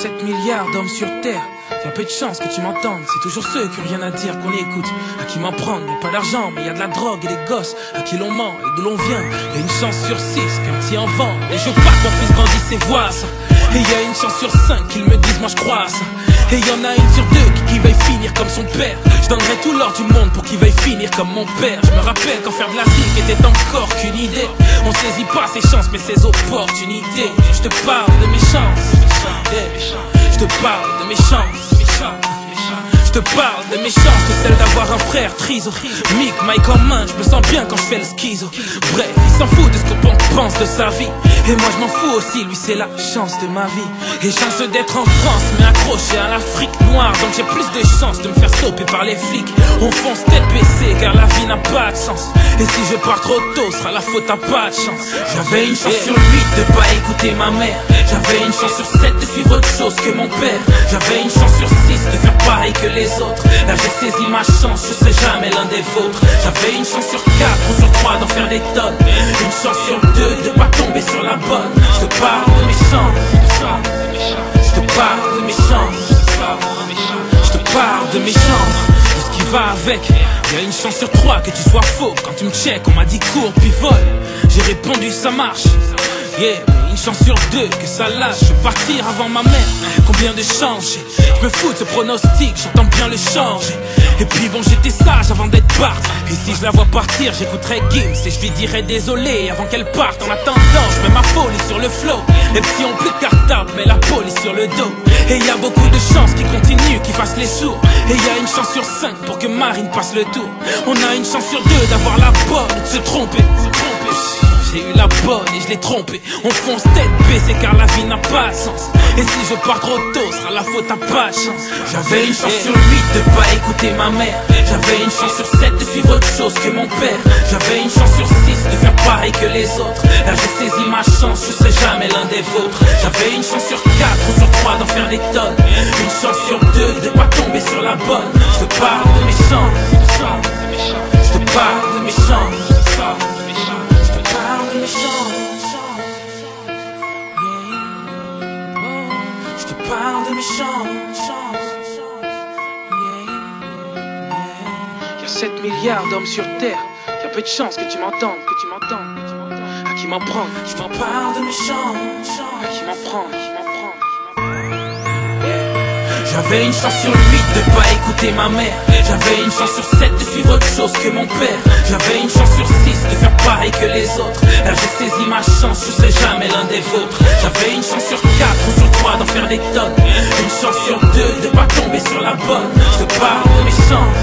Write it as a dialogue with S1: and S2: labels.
S1: 7 milliards d'hommes sur terre, y'a peu de chance que tu m'entendes. C'est toujours ceux qui ont rien à dire qu'on écoute. À qui m'en prendre, y'a pas d'argent, mais y'a de la drogue et des gosses. À qui l'on ment et d'où l'on vient, y'a une chance sur 6 qu'un petit en vend. Et je veux pas que mon fils grandisse et voit ça. Et y'a une chance sur 5 qu'ils me disent moi je crois ça. Et y'en a une sur 2 qui va y finir comme son père. Je donnerai tout l'or du monde pour qu'il va y finir comme mon père. Je me rappelle quand faire de la zik était encore qu'une idée. On saisit pas ses chances mais ses opportunités. Je te parle de mes chances, je te parle de mes chances. Je te parle de mes chances, que celle d'avoir un frère triso. Mick, Mike en main, je me sens bien quand je fais le schizo. Bref, il s'en fout de ce qu'on pense de sa vie. Et moi je m'en fous aussi, lui c'est la chance de ma vie. Et chance d'être en France, mais accroché à l'Afrique noire. Donc j'ai plus de chances de me faire stopper par les flics. On fonce tête baissée car la vie n'a pas de sens. Et si je pars trop tôt, sera la faute à pas de chance. J'avais une chance sur 8 de pas écouter ma mère. J'avais une chance sur 7 de suivre autre chose que mon père. J'avais une chance sur 6 de faire pareil que les autres. Là j'ai saisi ma chance, je serai jamais l'un des vôtres. J'avais une chance sur 4 ou sur 3 d'en faire des tonnes. Une chance sur 2 de pas tomber sur la bonne. Je te parle de mes chances, je te parle de mes chances, je te parle de mes chances, de ce qui va avec. Y'a une chance sur 3 que tu sois faux. Quand tu me check, on m'a dit cours puis vole. J'ai répondu ça marche. Yeah, une chance sur 2 que ça lâche. Je vais partir avant ma mère. Combien de chances j'ai? Je me fous de ce pronostic, j'entends bien le changer. Et puis bon, j'étais sage avant d'être parti. Et si je la vois partir, j'écouterai Gims et je lui dirai désolé avant qu'elle parte. En attendant, je mets ma folie sur le flow. Les petits ont plus de cartable, mais la police sur le dos. Et y a beaucoup de chances qui continuent, qui fassent les sourds. Et y a une chance sur 5 pour que Marine passe le tour. On a une chance sur 2 d'avoir la bonne et de se tromper. J'ai eu la bonne et je l'ai trompée. On fonce tête baissée car la vie n'a pas de sens. Et si je pars trop tôt, sera la faute à pas de chance. J'avais une chance sur 8 de pas écouter ma mère. J'avais une chance sur 7 de suivre autre chose que mon père. J'avais une chance sur 6 de faire pareil que les autres. Là j'ai saisi ma chance, je serai jamais l'un des vôtres. J'avais une chance sur 4 ou sur 3 d'en faire des tonnes. Une chance sur 2 de pas tomber sur la bonne. Je te parle de mes chances, je te parle de mes chances. Je te parle de mes chances. Y'a 7 milliards d'hommes sur terre. Y'a peu de chance que tu m'entendes, À qui m'en prendre? Je t'en parle de mes chances. À qui m'en prendre? J'avais une chance sur 8 de pas écouter ma mère. J'avais une chance sur 7 de suivre autre chose que mon père. J'avais une chance sur 6 de faire pareil que les autres. Là j'ai saisi ma chance, je serai jamais l'un des vôtres. J'avais une chance sur 4 ou sur 3 d'en faire des tonnes. Une chance sur 2 de pas tomber sur la bonne. Je te parle de mes chances,